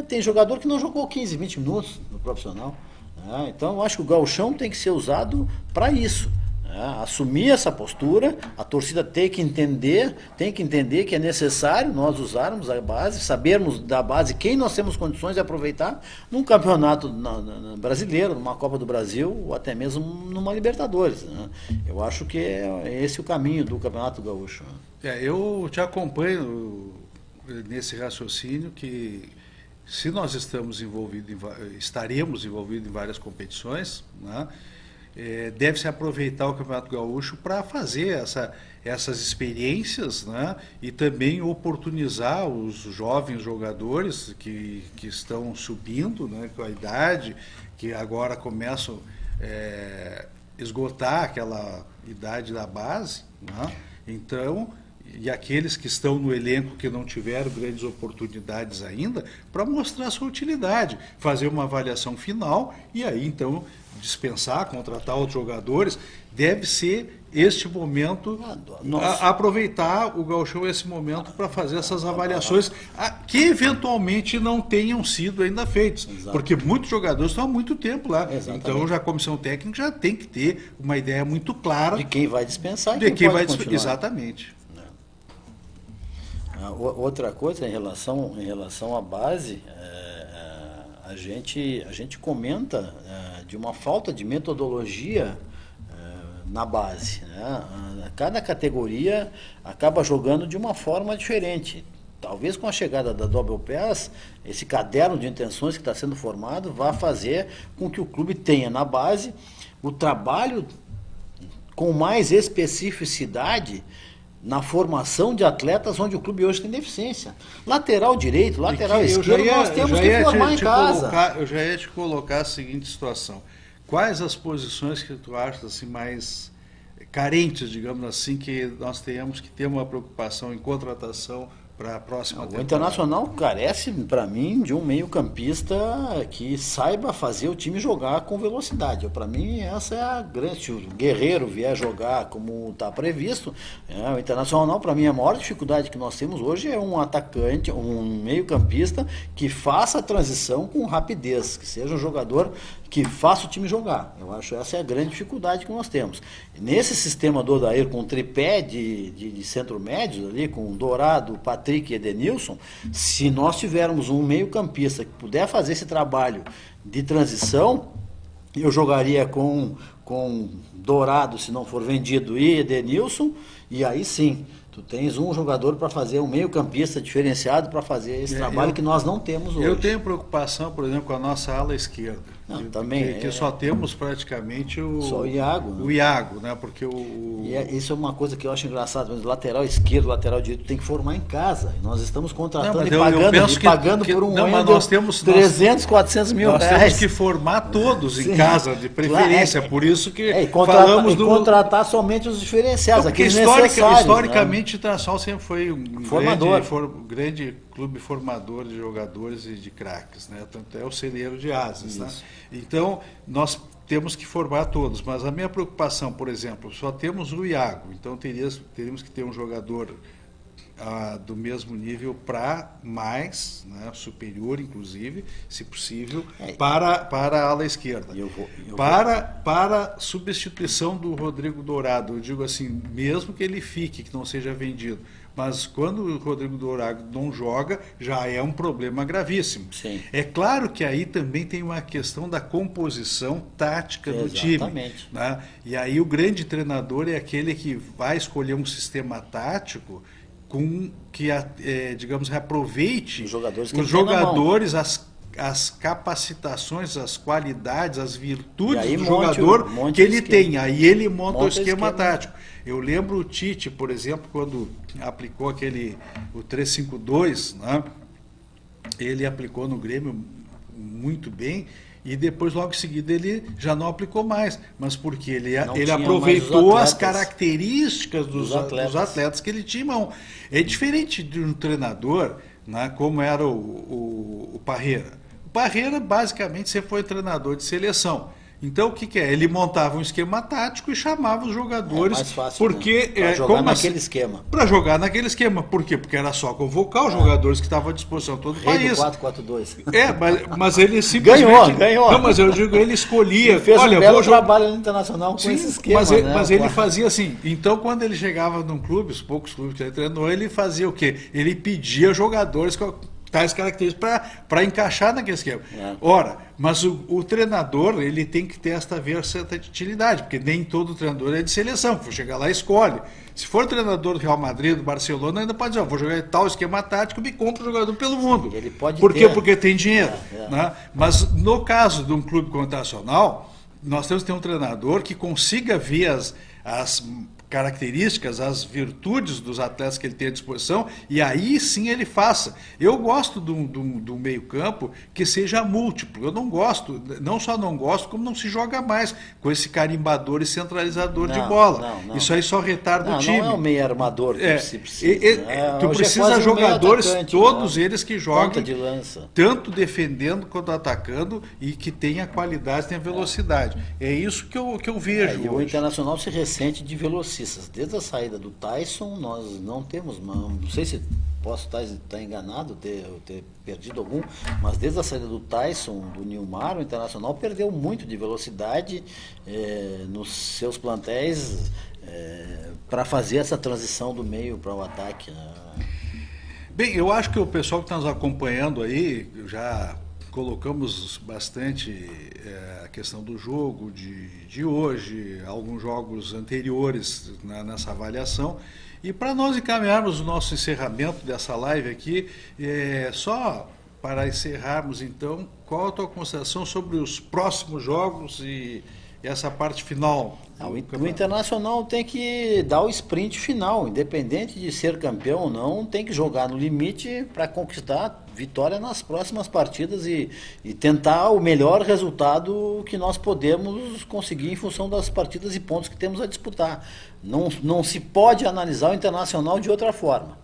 tem jogador que não jogou 15, 20 minutos no profissional. Então eu acho que o gauchão tem que ser usado para isso. Assumir essa postura, a torcida tem que entender que é necessário nós usarmos a base, sabermos da base quem nós temos condições de aproveitar num campeonato brasileiro, numa Copa do Brasil, ou até mesmo numa Libertadores. Eu acho que é esse o caminho do Campeonato Gaúcho. Eu te acompanho nesse raciocínio que se nós estaremos envolvidos em várias competições, né? Deve-se aproveitar o Campeonato Gaúcho para fazer essas experiências, né? E também oportunizar os jovens jogadores que estão subindo, né? Com a idade, que agora começam a esgotar aquela idade da base, né? Então, e aqueles que estão no elenco que não tiveram grandes oportunidades ainda, para mostrar a sua utilidade, fazer uma avaliação final e aí então dispensar, contratar outros jogadores. Deve ser este momento, aproveitar o gauchão esse momento para fazer essas avaliações que eventualmente não tenham sido ainda feitas. Exato. Porque muitos jogadores estão há muito tempo lá. Exatamente. Então já a comissão técnica já tem que ter uma ideia muito clara de quem vai dispensar e quem vai continuar. Exatamente. Outra coisa em relação à base, a gente comenta de uma falta de metodologia na base, né? Cada categoria acaba jogando de uma forma diferente. Talvez com a chegada da Double Pass, esse caderno de intenções que está sendo formado vai fazer com que o clube tenha na base o trabalho com mais especificidade na formação de atletas onde o clube hoje tem deficiência. Lateral direito, lateral esquerdo, nós temos que formar em casa. Eu já ia te colocar a seguinte situação. Quais as posições que tu achas assim, mais carentes, digamos assim, que nós tenhamos que ter uma preocupação em contratação para a próxima temporada? O Internacional carece, para mim, de um meio-campista que saiba fazer o time jogar com velocidade. Para mim, essa é a grande. Se o Guerreiro vier jogar como está previsto, o Internacional, para mim, a maior dificuldade que nós temos hoje é um atacante, um meio-campista que faça a transição com rapidez, que seja um jogador que faça o time jogar. Eu acho que essa é a grande dificuldade que nós temos. Nesse sistema do Odair, com tripé de centro-médios ali, com Dourado, Patrick e Edenilson, se nós tivermos um meio-campista que puder fazer esse trabalho de transição, eu jogaria com Dourado, se não for vendido, e Edenilson, e aí sim, tu tens um jogador para fazer, um meio-campista diferenciado para fazer esse trabalho que nós não temos hoje. Eu tenho preocupação, por exemplo, com a nossa ala esquerda. Também que só temos praticamente só o Iago. O Iago, né? Porque isso é uma coisa que eu acho engraçado, mas o lateral esquerdo, o lateral direito tem que formar em casa. E nós estamos contratando pagando por um ano nós temos 300, 400 mil reais. Nós temos que formar todos em casa, de preferência. Por isso isso que falamos do... contratar somente os diferenciais, porque aqueles necessários. Historicamente, o Internacional sempre foi um formador. grande clube formador de jogadores e de craques, né? Tanto é o celeiro de asas. Né? Então, nós temos que formar todos, mas a minha preocupação, por exemplo, só temos o Iago, então teríamos que ter um jogador do mesmo nível para mais, né, superior inclusive, se possível, para a ala esquerda. Para substituição do Rodrigo Dourado, eu digo assim, mesmo que ele fique, que não seja vendido, mas quando o Rodrigo Dourado não joga, já é um problema gravíssimo. Sim. É claro que aí também tem uma questão da composição tática do time. Né? E aí o grande treinador é aquele que vai escolher um sistema tático que digamos, reaproveite os jogadores, as capacitações, as qualidades, as virtudes do jogador que ele tem. Aí ele monta o esquema tático. Eu lembro o Tite, por exemplo, quando aplicou o 3-5-2, né? Ele aplicou no Grêmio muito bem. E depois, logo em seguida, ele já não aplicou mais. Mas porque ele aproveitou as características dos atletas que ele tinha em mão. É diferente de um treinador, né, como era o Parreira. O Parreira, basicamente, sempre foi treinador de seleção. Então, o que é? Ele montava um esquema tático e chamava os jogadores. Mais fácil, porque, né? Para jogar naquele esquema. Para jogar naquele esquema. Por quê? Porque era só convocar os jogadores que estavam à disposição de todo o país. 4-4-2. Mas ele simplesmente... Ganhou. Não, mas eu digo, ele escolhia... Ele fez um belo trabalho no Internacional com esse esquema. Mas ele fazia assim. Então, quando ele chegava num clube, os poucos clubes que ele treinou, ele fazia o quê? Ele pedia jogadores tais características para encaixar naquele esquema. Ora, mas o treinador, ele tem que ter esta versatilidade, porque nem todo treinador é de seleção, que for chegar lá e escolhe. Se for treinador do Real Madrid, do Barcelona, ainda pode dizer, vou jogar tal esquema tático, me compra o jogador pelo mundo. Ele pode Por quê? Porque tem dinheiro. Né? Mas no caso de um clube como o Internacional, nós temos que ter um treinador que consiga ver as características, as virtudes dos atletas que ele tem à disposição, e aí sim ele faça. Eu gosto do meio-campo que seja múltiplo. Eu não gosto, não só não gosto, como não se joga mais com esse carimbador e centralizador de bola. Isso aí só retarda o time. Não é o meio armador que se precisa. Tu precisa de jogadores, todos eles que joguem, de lança, tanto defendendo quanto atacando, e que tenha qualidade, tenha velocidade. É isso que eu vejo. E o Internacional se ressente de velocistas. Desde a saída do Tyson, nós não temos, não sei se posso estar enganado, ter perdido algum, mas desde a saída do Tyson, do Nilmar, o Internacional perdeu muito de velocidade nos seus plantéis para fazer essa transição do meio para o ataque. Bem, eu acho que o pessoal que está nos acompanhando aí, já colocamos bastante a questão do jogo de hoje, alguns jogos anteriores nessa avaliação. E para nós encaminharmos o nosso encerramento dessa live aqui, só para encerrarmos então, qual a tua consideração sobre os próximos jogos e essa parte final? O Internacional tem que dar o sprint final, independente de ser campeão ou não, tem que jogar no limite para conquistar vitória nas próximas partidas e tentar o melhor resultado que nós podemos conseguir em função das partidas e pontos que temos a disputar. Não se pode analisar o Internacional de outra forma.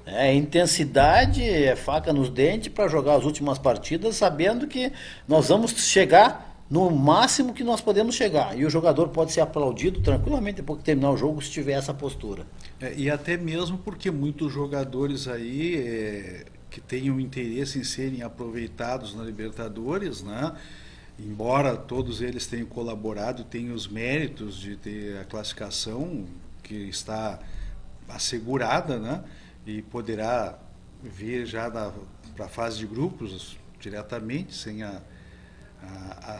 É intensidade, é faca nos dentes para jogar as últimas partidas, sabendo que nós vamos chegar no máximo que nós podemos chegar. E o jogador pode ser aplaudido tranquilamente depois que terminar o jogo, se tiver essa postura. E até mesmo porque muitos jogadores aí que tenham interesse em serem aproveitados na Libertadores, né? Embora todos eles tenham colaborado, tenham os méritos de ter a classificação que está assegurada, né? E poderá vir já para a fase de grupos diretamente, sem a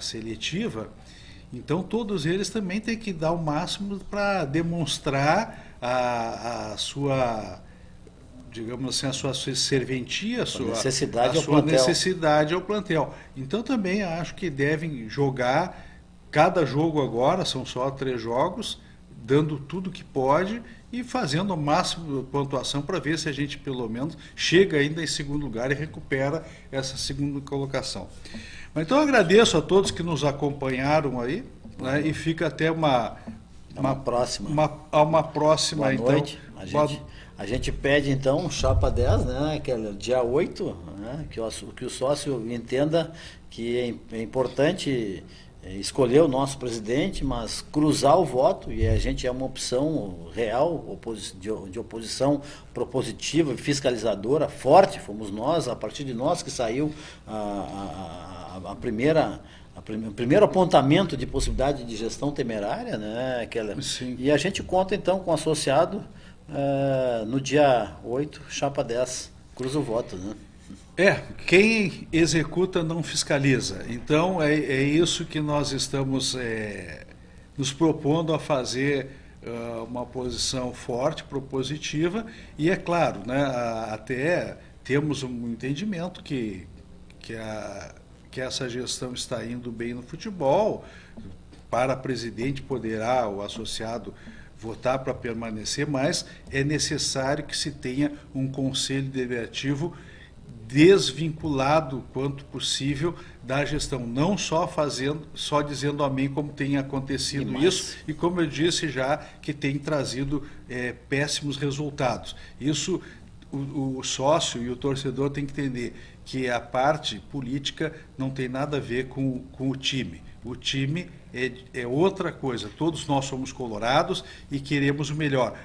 seletiva. Então todos eles também têm que dar o máximo para demonstrar a sua, digamos assim, a sua serventia, a sua necessidade ao plantel. Então também acho que devem jogar cada jogo agora, são só 3 jogos, dando tudo que pode e fazendo o máximo de pontuação para ver se a gente pelo menos chega ainda em segundo lugar e recupera essa segunda colocação. Então eu agradeço a todos que nos acompanharam aí, né? E fica até uma próxima. Uma próxima, Boa então. noite. A gente pede, então, chapa 10, né, que é dia 8, né, que o sócio entenda que é importante escolher o nosso presidente, mas cruzar o voto, e a gente é uma opção real, de oposição propositiva e fiscalizadora, forte, fomos nós, a partir de nós que saiu o primeiro apontamento de possibilidade de gestão temerária, né, Keller? Sim. E a gente conta, então, com o associado no dia 8, chapa 10, cruza o voto, né? Quem executa não fiscaliza. Então, é isso que nós estamos nos propondo a fazer, uma posição forte, propositiva, e é claro, né, até temos um entendimento que essa gestão está indo bem no futebol. Para presidente poderá o associado votar para permanecer, mas é necessário que se tenha um conselho deliberativo desvinculado quanto possível da gestão, não só dizendo amém, como tem acontecido isso, e como eu disse já, que tem trazido péssimos resultados. Isso o sócio e o torcedor tem que entender que a parte política não tem nada a ver com o time. O time é outra coisa. Todos nós somos colorados e queremos o melhor.